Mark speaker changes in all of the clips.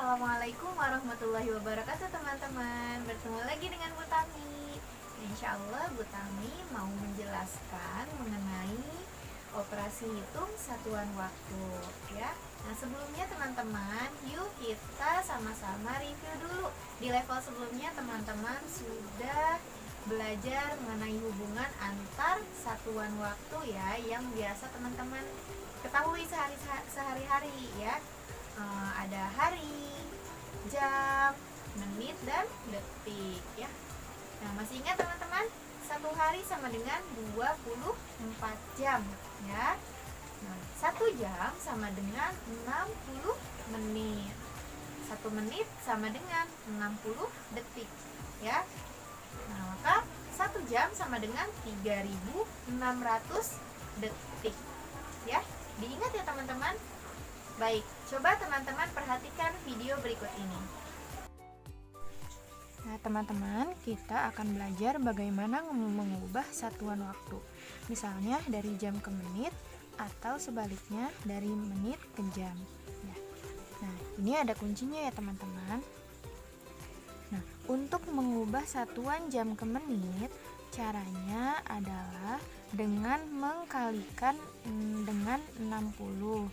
Speaker 1: Assalamualaikum warahmatullahi wabarakatuh teman-teman. Bertemu lagi dengan Bu Tami. Insya Allah Bu Tami mau menjelaskan mengenai operasi hitung satuan waktu ya. Nah sebelumnya teman-teman, yuk kita sama-sama review dulu. Di level sebelumnya teman-teman sudah belajar mengenai hubungan antar satuan waktu ya, yang biasa teman-teman ketahui sehari-hari ya. Ada hari, jam, menit, dan detik ya. Nah masih ingat teman-teman, satu hari sama dengan 24 jam ya. Nah, 1 jam sama dengan 60 menit. 1 menit sama dengan 60 detik ya. Nah maka 1 jam sama dengan 3600 detik ya. Diingat ya teman-teman. Baik, coba teman-teman perhatikan video berikut ini.
Speaker 2: Nah, teman-teman, kita akan belajar bagaimana mengubah satuan waktu. Misalnya dari jam ke menit atau sebaliknya dari menit ke jam. Ya. Nah, ini ada kuncinya ya teman-teman. Nah, untuk mengubah satuan jam ke menit, caranya adalah dengan mengkalikan dengan 60.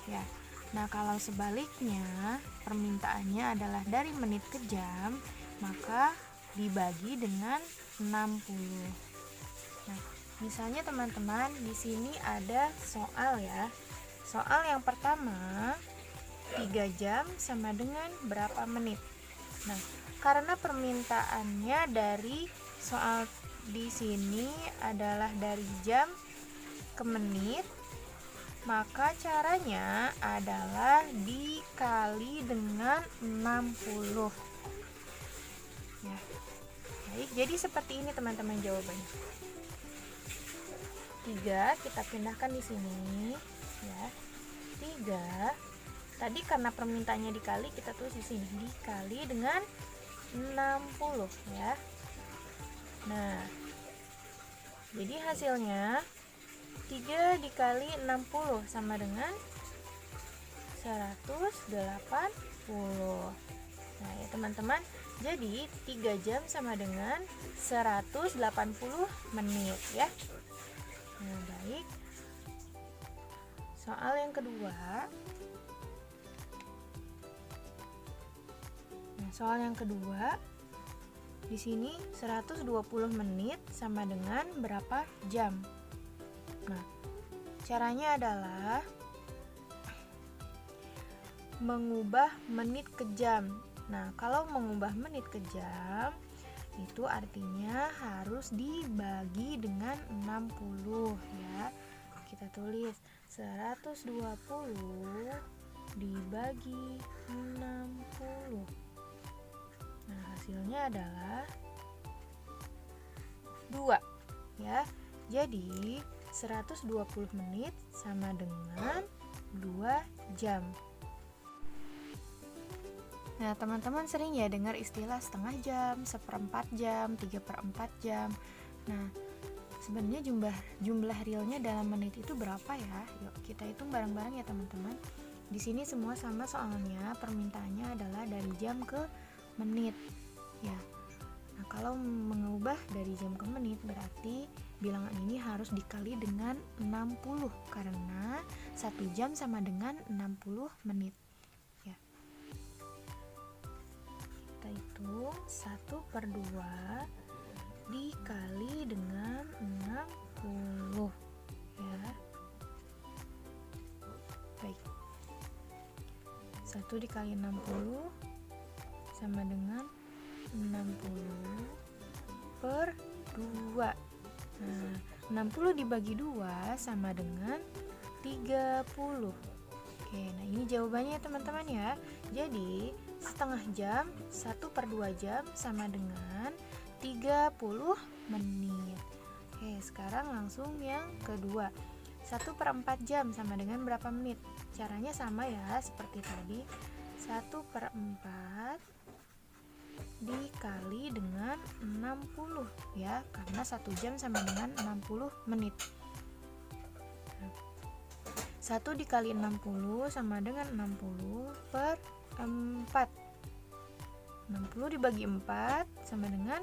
Speaker 2: Ya. Nah, kalau sebaliknya permintaannya adalah dari menit ke jam, maka dibagi dengan 60. Nah, misalnya teman-teman, di sini ada soal ya. Soal yang pertama, 3 jam sama dengan berapa menit? Nah, karena permintaannya dari soal di sini adalah dari jam ke menit, maka caranya adalah dikali dengan 60 ya. Baik, jadi seperti ini teman-teman jawabannya. 3 kita pindahkan di sini ya. 3 tadi karena permintaannya dikali, kita tulis di sini dikali dengan 60 ya. Nah, jadi hasilnya 3 dikali 60 sama dengan 180. Nah ya teman-teman, jadi 3 jam sama dengan 180 menit ya. Nah baik, soal yang kedua. Nah soal yang kedua, di sini 120 menit sama dengan berapa jam? Nah, caranya adalah mengubah menit ke jam. Nah, kalau mengubah menit ke jam, itu artinya harus dibagi dengan 60 ya. Kita tulis 120 dibagi 60. Nah, hasilnya adalah 2 ya. Jadi 120 menit sama dengan 2 jam. Nah, teman-teman sering ya dengar istilah setengah jam, seperempat jam, 3/4 jam. Nah, sebenarnya jumlah realnya dalam menit itu berapa ya? Yuk kita hitung bareng-bareng ya teman-teman. Di sini semua sama soalnya, permintaannya adalah dari jam ke menit. Ya. Nah, kalau mengubah dari jam ke menit berarti bilangan ini harus dikali dengan 60 karena 1 jam sama dengan 60 menit. Ya. Kita hitung 1/2 dikali dengan 60 ya. Baik. 1 dikali 60 sama dengan 60 per 2. Nah, 60 dibagi 2 sama dengan 30. Oke, nah ini jawabannya ya teman-teman ya. Jadi, setengah jam 1/2 jam sama dengan 30 menit. Oke, sekarang langsung yang kedua. 1/4 jam sama dengan berapa menit? Caranya sama ya, seperti tadi. 1/4 dikali dengan 60 ya, karena 1 jam sama dengan 60 menit. 1 dikali 60 sama dengan 60 per 4. 60 dibagi 4 sama dengan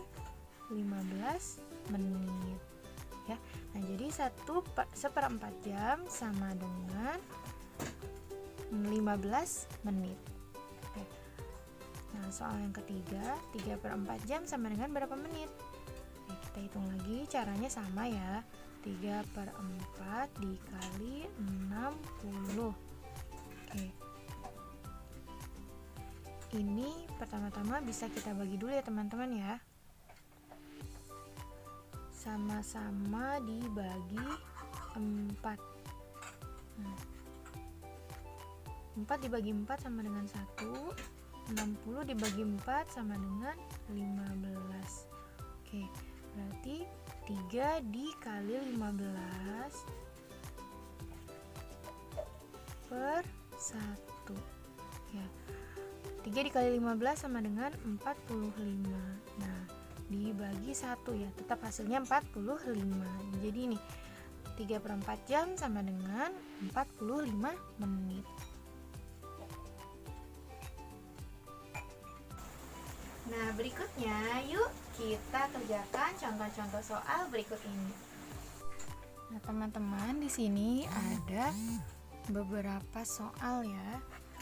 Speaker 2: 15 menit ya. Nah, jadi 1/4 jam sama dengan 15 menit. Oke. Nah, soal yang ketiga, 3/4 jam sama dengan berapa menit? Oke, kita hitung lagi, caranya sama ya. 3/4 dikali 60. Oke. Ini pertama-tama bisa kita bagi dulu ya teman-teman ya. Sama-sama dibagi 4. 4 dibagi 4 sama dengan 1. 60 dibagi 4 sama dengan 15. Oke, berarti 3 dikali 15 per 1 ya. 3 dikali 15 sama dengan 45. Nah, dibagi 1 ya, tetap hasilnya 45. Jadi ini 3/4 jam sama dengan 45 menit.
Speaker 1: Nah, berikutnya yuk kita kerjakan contoh-contoh soal berikut ini.
Speaker 2: Nah, teman-teman, di sini ada beberapa soal ya.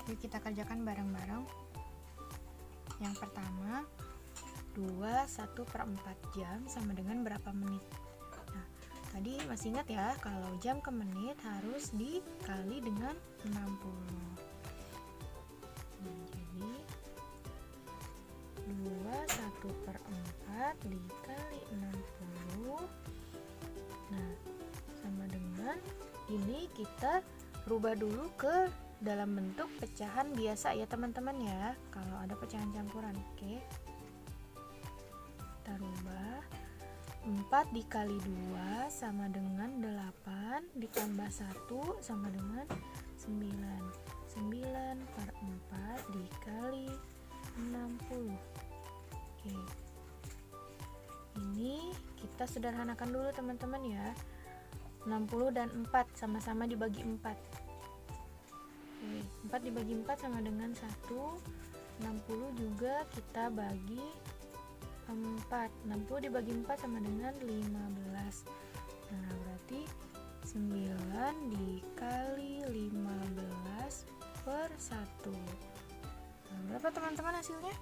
Speaker 2: Yuk kita kerjakan bareng-bareng. Yang pertama, 1/4 jam sama dengan berapa menit? Nah, tadi masih ingat ya, kalau jam ke menit harus dikali dengan 60. Nah, jadi 1/4 dikali 60. Nah, sama dengan ini kita rubah dulu ke dalam bentuk pecahan biasa ya teman-teman ya, kalau ada pecahan campuran. Oke, kita rubah. 4 dikali 2 sama dengan 8 ditambah 1 sama dengan 9. 9/4 dikali 60. Oke, ini kita sederhanakan dulu teman-teman ya. 60 dan 4 sama-sama dibagi 4. 4 dibagi 4 sama dengan 1. 60 juga kita bagi 4. 60 dibagi 4 sama dengan 15. Nah, berarti 9 dikali 15 per 1. Nah, berapa teman-teman hasilnya?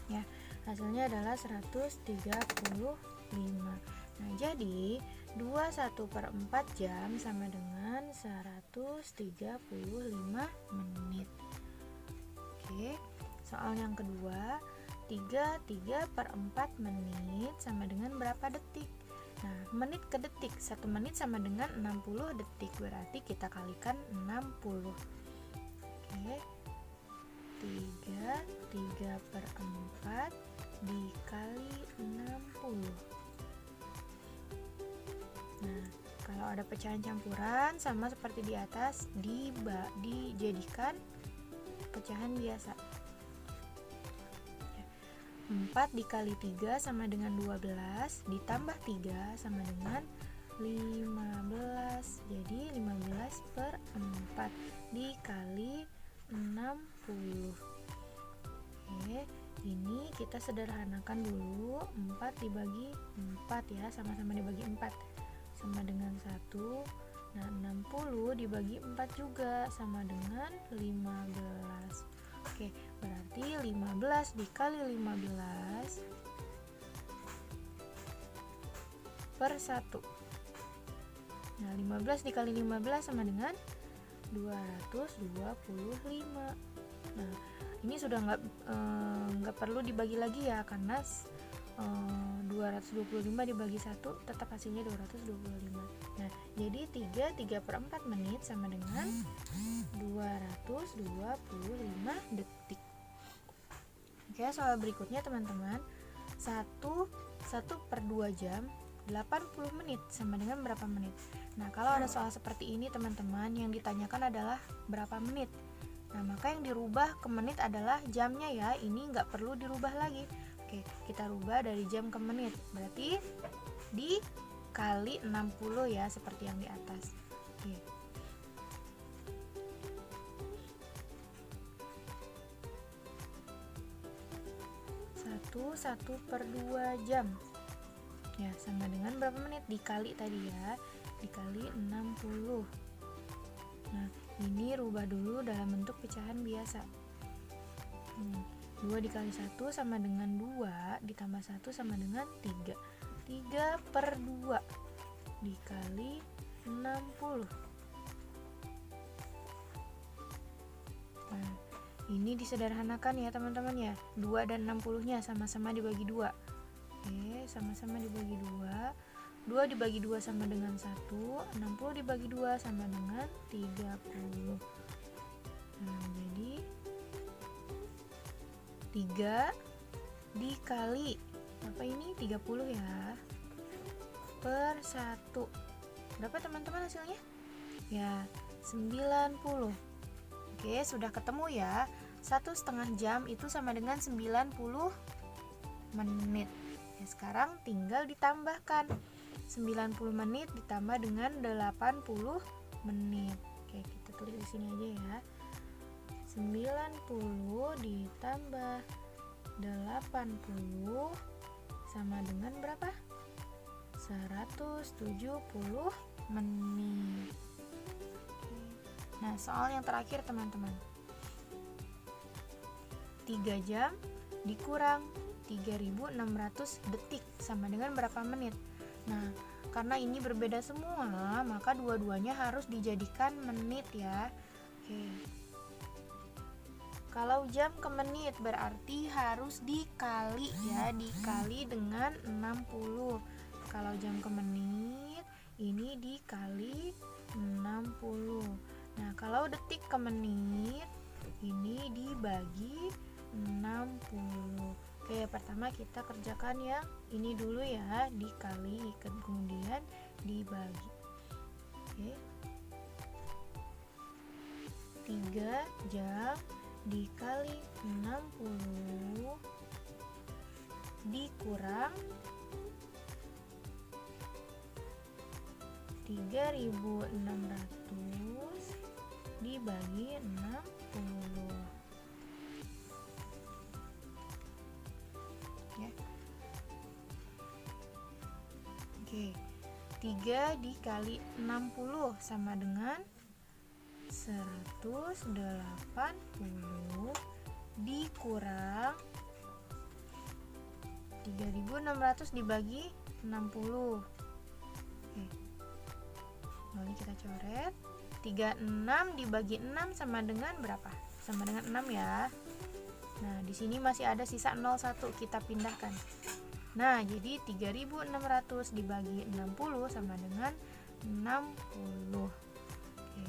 Speaker 2: Ya, hasilnya adalah 135. Nah, jadi 1/4 jam sama dengan 135 menit. Oke, soal yang kedua, 3/4 menit sama dengan berapa detik? Nah, menit ke detik, 1 menit sama dengan 60 detik, berarti kita kalikan 60. Oke, 3/4 dikali 60. Nah, kalau ada pecahan campuran sama seperti di atas, dijadikan pecahan biasa. 4 dikali 3 sama dengan 12, ditambah 3 sama dengan 15. Jadi 15/4 dikali 60. Oke, ini kita sederhanakan dulu. 4 dibagi 4 ya, sama-sama dibagi 4 sama dengan 1. Nah, 60 dibagi 4 juga sama dengan 15. Oke, berarti 15 dikali 15 per 1. Nah, 15 dikali 15 sama dengan 225. Nah, ini sudah nggak perlu dibagi lagi ya, karena 225 dibagi 1 tetap hasilnya 225. Nah, jadi 3/4 menit sama dengan 225 detik. Oke, soal berikutnya teman-teman, 1/2 jam 80 menit sama dengan berapa menit? Nah, kalau ada soal seperti ini teman-teman, yang ditanyakan adalah berapa menit. Nah, maka yang dirubah ke menit adalah jamnya ya, ini nggak perlu dirubah lagi. Oke, kita rubah dari jam ke menit, berarti dikali 60 ya, seperti yang di atas. Oke. satu 1/2 jam. Ya, sama dengan berapa menit? Dikali tadi ya, dikali 60. Nah, ini rubah dulu dalam bentuk pecahan biasa. 2 dikali 1 sama dengan 2, ditambah 1 sama dengan 3. 3/2 dikali 60. Nah, ini disederhanakan ya teman-teman ya. 2 dan 60-nya sama-sama dibagi 2. Oke, sama-sama dibagi 2. 2 dibagi 2 sama dengan 1. 60 dibagi 2 sama dengan 30. Nah, jadi 3 dikali apa ini? 30 ya. Per 1. Berapa teman-teman hasilnya? Ya, 90. Oke, sudah ketemu ya. 1,5 jam itu sama dengan 90 menit. Ya, sekarang tinggal ditambahkan. 90 menit ditambah dengan 80 menit. Oke, kita tulis di sini aja ya. 90 ditambah 80 sama dengan berapa? 170 menit. Nah, soal yang terakhir teman-teman. 3 jam dikurang 3600 detik sama dengan berapa menit? Nah, karena ini berbeda semua, maka dua-duanya harus dijadikan menit ya. Oke. Kalau jam ke menit berarti harus dikali ya, dikali dengan 60. Kalau jam ke menit ini dikali 60. Nah, kalau detik ke menit ini dibagi 60. Oke, pertama kita kerjakan yang ini dulu ya, dikali kemudian dibagi. Oke. 3 jam dikali 60 dikurang 3600 dibagi 60 ya. Oke, 3 dikali 60 sama dengan 180 dikurang 3600 dibagi 60. Oke. Lalu kita coret. 36 dibagi 6 sama dengan berapa? Sama dengan 6 ya. Nah, di sini masih ada sisa 01, kita pindahkan. Nah, jadi 3600 dibagi 60 sama dengan 60. Oke,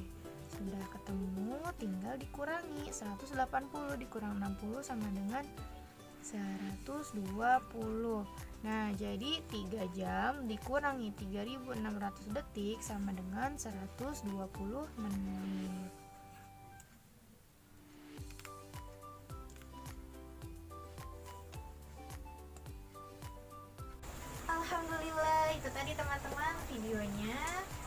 Speaker 2: sudah ketemu, tinggal dikurangi. 180 dikurang 60 sama dengan 120. Nah, jadi 3 jam dikurangi 3600 detik sama dengan 120 menit.
Speaker 1: Alhamdulillah, itu tadi teman-teman videonya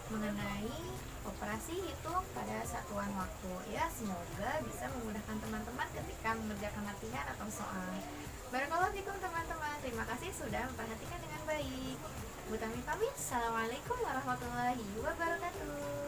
Speaker 1: mengenai operasi hitung pada satuan waktu ya. Semoga bisa memudahkan teman-teman ketika mengerjakan latihan atau soal. Barakallahu fikum teman-teman, terima kasih sudah memperhatikan dengan baik. Bu Tami pamit, assalamualaikum warahmatullahi wabarakatuh.